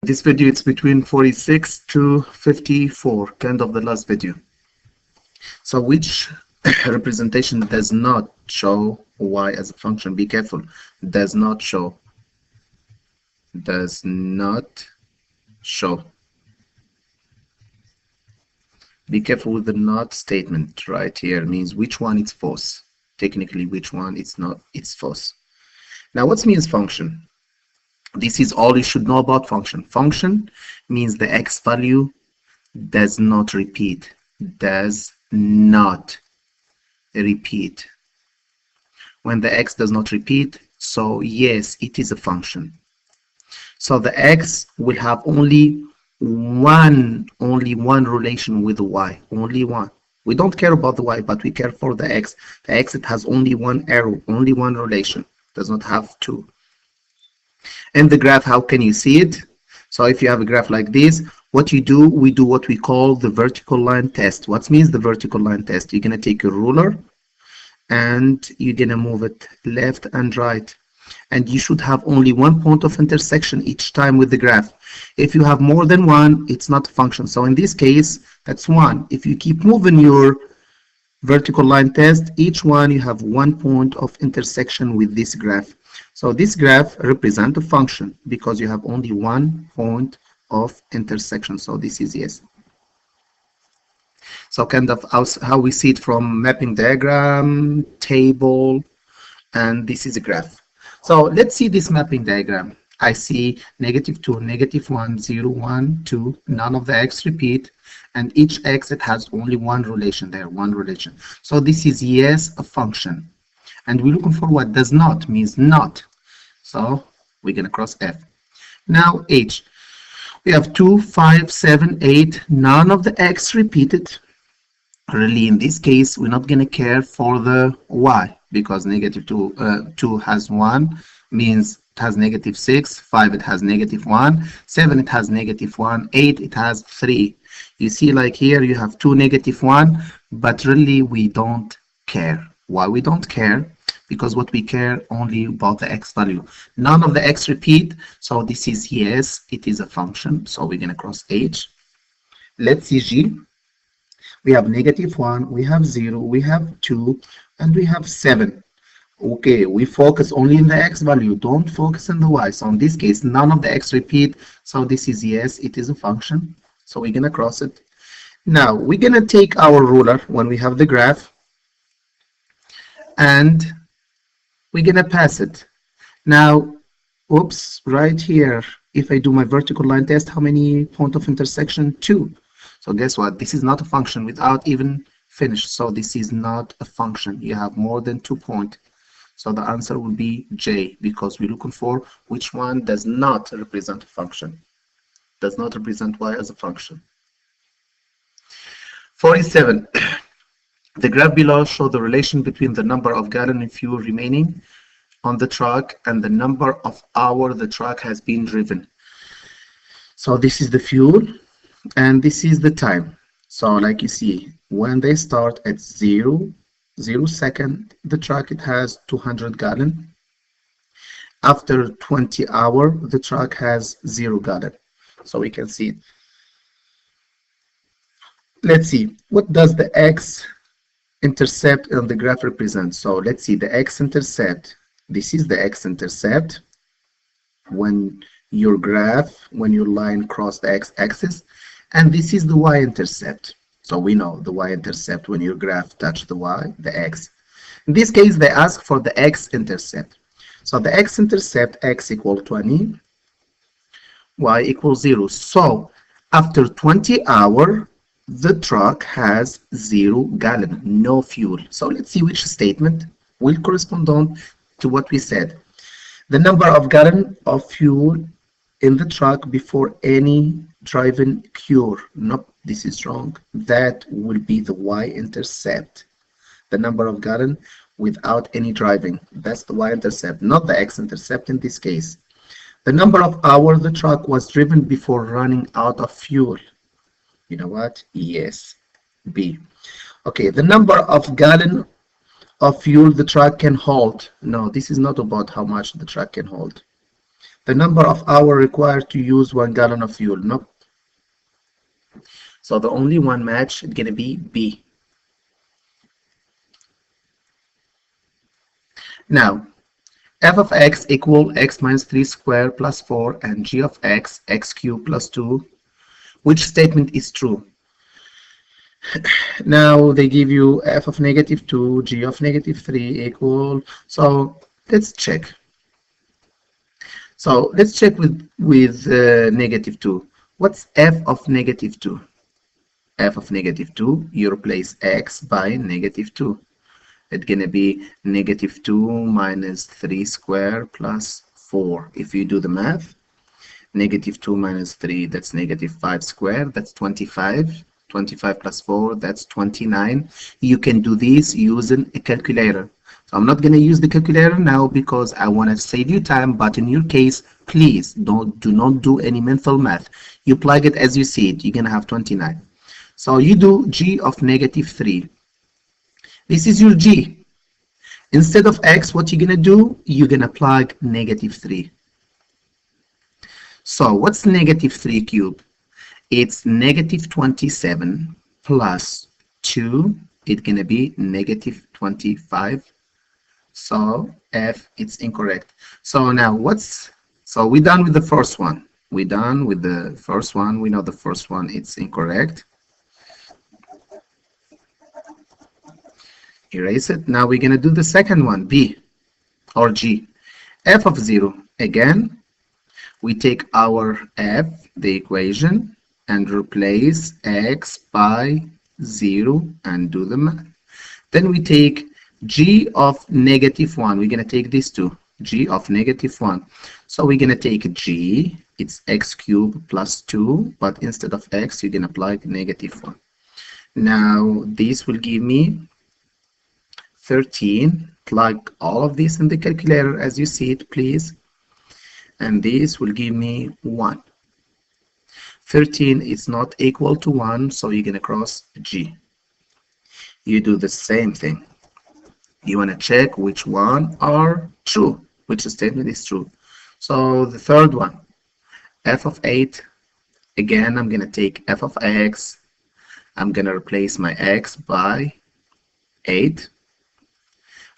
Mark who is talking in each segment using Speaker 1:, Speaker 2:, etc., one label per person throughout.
Speaker 1: This video it's between 46 to 54, kind of the last video. So which representation does not show y as a function? Be careful. Does not show. Does not show. Be careful with the not statement right here. It means which one is false. Technically, which one it's not, it's false. Now, what means function? This is all you should know about function. Function means the x value does not repeat. Does not repeat. When the x does not repeat, so yes, it is a function. So the x will have only one relation with the y, only one. We don't care about the y, but we care for the x. The x, it has only one arrow, only one relation, does not have two. In the graph, how can you see it? So if you have a graph like this, what you do, we do what we call the vertical line test. What means the vertical line test? You're going to take a ruler and you're going to move it left and right. And you should have only one point of intersection each time with the graph. If you have more than one, it's not a function. So in this case, that's one. If you keep moving your vertical line test, each one you have one point of intersection with this graph. So this graph represents a function because you have only one point of intersection. So this is yes. So kind of how we see it from mapping diagram, table, and this is a graph. So let's see this mapping diagram. I see -2, -1, 0, 1, 2, none of the x repeat, and each x, it has only one relation there, one relation. So this is yes, a function. And we're looking for what does not, means not. So we're going to cross F. Now H. We have 2, 5, 7, 8, none of the x repeated. Really, in this case, we're not going to care for the y because -2 has 1, means it has -6, 5 it has -1, 7 it has -1, 8 it has 3. You see, like here you have 2 -1, but really we don't care. Why we don't care? Because what we care only about the x value. None of the x repeat, so this is yes, it is a function. So we're going to cross H. Let's see G. We have -1, we have 0, we have 2, and we have 7. Okay, we focus only in the x value, don't focus on the y. So in this case, none of the x repeat, so this is yes, it is a function. So we're going to cross it. Now, we're going to take our ruler when we have the graph, and we're going to pass it. Now, oops, right here, if I do my vertical line test, how many point of intersection? 2. So guess what? This is not a function without even finished. So this is not a function. You have more than 2 points. So the answer will be J, because we're looking for which one does not represent a function. Does not represent y as a function. 47. The graph below shows the relation between the number of gallons of fuel remaining on the truck and the number of hours the truck has been driven. So this is the fuel and this is the time. So like you see, when they start at 0 second, the truck, it has 200 gallons. After 20 hours, the truck has 0 gallons. So we can see it. Let's see, what does the x-intercept on the graph represent? So let's see, the x-intercept. This is the x-intercept when your graph, when your line cross the x-axis, and this is the y-intercept. So we know the y-intercept when your graph touch the y, the x. In this case, they ask for the x-intercept. So the x-intercept, x equals 20, y equals 0. So after 20 hours, the truck has 0 gallon, no fuel. So let's see which statement will correspond on to what we said. The number of gallon of fuel in the truck before any driving cure. Nope, this is wrong. That will be the y-intercept. The number of gallon without any driving. That's the y-intercept, not the x-intercept in this case. The number of hours the truck was driven before running out of fuel. You know what? Yes, B. Okay, the number of gallon of fuel the truck can hold. No, this is not about how much the truck can hold. The number of hours required to use 1 gallon of fuel. Nope. So the only one match is gonna be B. Now, f of x equal x minus 3 squared plus 4 and g of x, x cubed plus 2. Which statement is true? Now they give you f of negative 2, g of negative 3 equal. So let's check. So let's check with negative 2. What's f of negative 2? F of negative 2, you replace x by negative 2. It's going to be negative 2 minus 3 squared plus 4. If you do the math, negative 2 minus 3, that's negative 5 squared, that's 25. 25 plus 4, that's 29. You can do this using a calculator. So I'm not going to use the calculator now because I want to save you time, but in your case, please do not do any mental math. You plug it as you see it, you're going to have 29. So you do g of negative 3. This is your g. Instead of x, what you're going to do, you're going to plug negative 3. So what's negative 3 cubed? It's negative 27 plus 2. It's going to be negative 25. So F, it's incorrect. So now so we're done with the first one. We're done with the first one. We know the first one, it's incorrect. Erase it. Now we're going to do the second one, B or G. F of 0. Again, we take our F, the equation, and replace x by 0 and do the math. Then we take g of negative 1. We're going to take these two, g of negative 1. So we're going to take g, it's x cubed plus 2, but instead of x, you can apply negative 1. Now this will give me 13. Plug all of this in the calculator as you see it, please. And this will give me 1. 13 is not equal to 1, so you're going to cross G. You do the same thing. You want to check which one are true, which statement is true. So the third one, f of 8. Again, I'm going to take f of x. I'm going to replace my x by 8.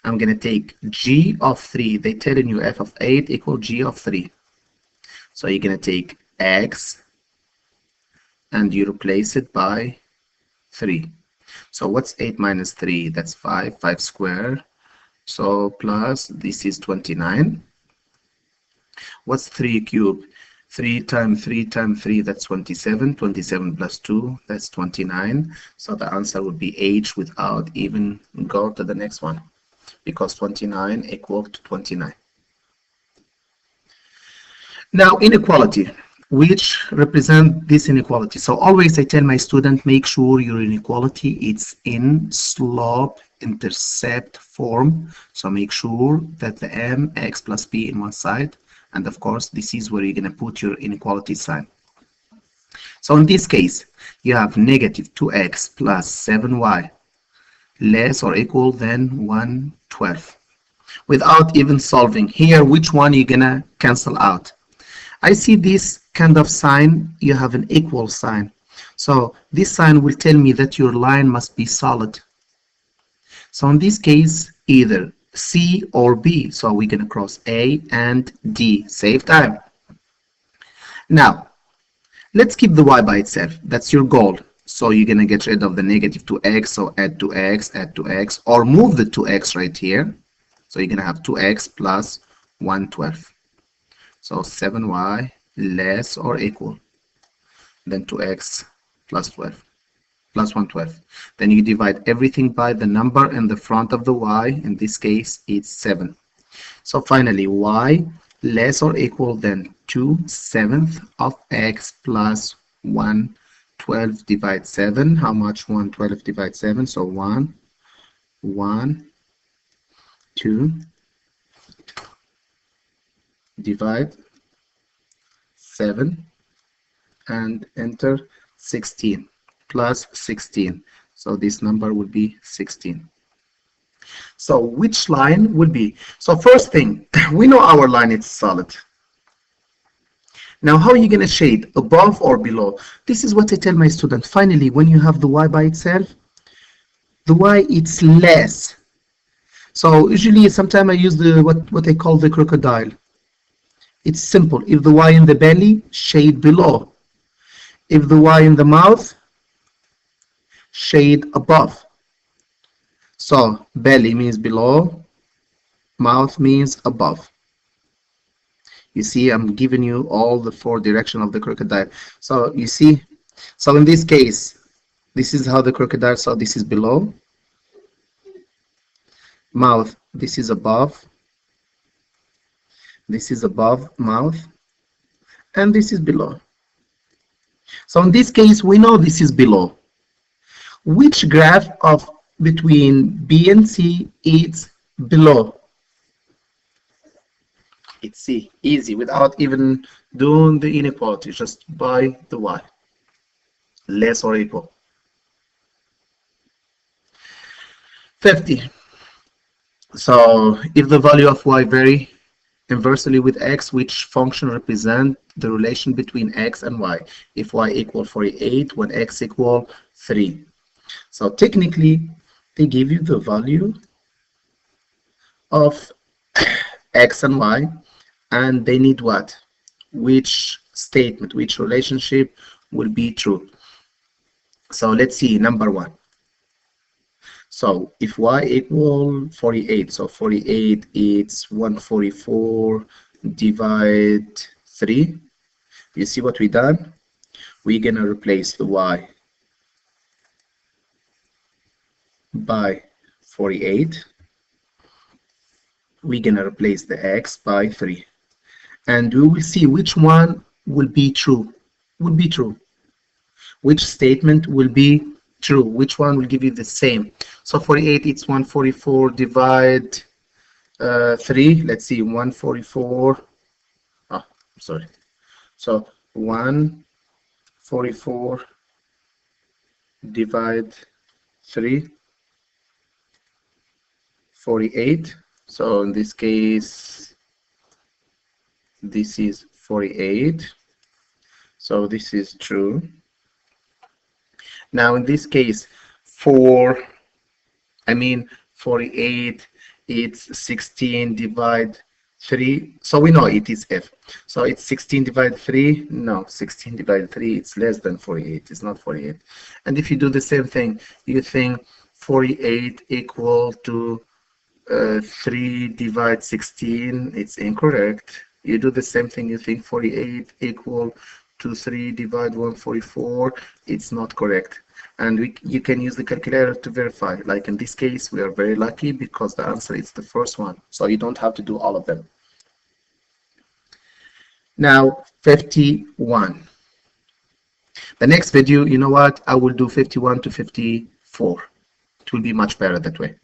Speaker 1: I'm going to take g of 3. They're telling you f of 8 equal g of 3. So you're going to take x and you replace it by 3. So what's 8 minus 3? That's 5. 5 squared. So plus, this is 29. What's 3 cubed? 3 times 3 times 3, that's 27. 27 plus 2, that's 29. So the answer would be H without even go to the next one, because 29 equal to 29. Now, inequality, which represent this inequality. So always I tell my student, make sure your inequality it's in slope intercept form. So make sure that the mx plus b in one side, and of course this is where you're going to put your inequality sign. So in this case, you have negative 2x plus 7y less or equal than 112. Without even solving here, which one you're going to cancel out? I see this kind of sign, you have an equal sign. So this sign will tell me that your line must be solid. So in this case, either C or B. So we're going to cross A and D. Save time. Now, let's keep the y by itself. That's your goal. So you're going to get rid of the negative 2x. So add 2x, add 2x, or move the 2x right here. So you're going to have 2x plus 112. So 7y less or equal than 2x plus 12 plus 112. Then you divide everything by the number in the front of the y. In this case, it's 7. So finally, y less or equal than 2/7 of x plus 112 divide 7. How much 112 divide 7? So 1, 1, 2, divide 7 and enter 16 plus 16. So this number will be 16. So which line will be? So first thing, we know our line is solid. Now, how are you going to shade, above or below? This is what I tell my student. Finally, when you have the y by itself, the y, it's less. So usually, sometimes I use the what I call the crocodile. It's simple. If the y in the belly, shade below. If the y in the mouth, shade above. So belly means below, mouth means above. You see, I'm giving you all the four directions of the crocodile. So you see, so in this case, this is how the crocodile, so this is below. Mouth, this is above. This is above mouth. And this is below. So in this case, we know this is below. Which graph of between B and C is below? It's C, easy, without even doing the inequality, just by the y, less or equal. 50. So if the value of y vary inversely with x, which function represent the relation between x and y? If y equal 48, when x equal 3. So technically, they give you the value of x and y, and they need what? Which statement, which relationship will be true? So let's see, number one. So if y equal 48, so 48 it's 144 divide 3. You see what we done? We're gonna replace the y by 48. We're gonna replace the x by 3. And we will see which one will be true. Which statement will be true? Which one will give you the same? So 48, it's 144 divide 3. Let's see, 144. Oh, sorry. So 144 divide 3. 48. So in this case, this is 48. So this is true. Now in this case, 48, it's 16 divide 3. So we know it is F. So it's 16 divided 3. No, 16 divided 3, it's less than 48. It's not 48. And if you do the same thing, you think 48 equal to 3 divide 16. It's incorrect. You do the same thing, you think 48 equal to 3 divide 144. It's not correct. And you can use the calculator to verify. Like in this case, we are very lucky because the answer is the first one. So you don't have to do all of them. Now, 51. The next video, you know what? I will do 51 to 54. It will be much better that way.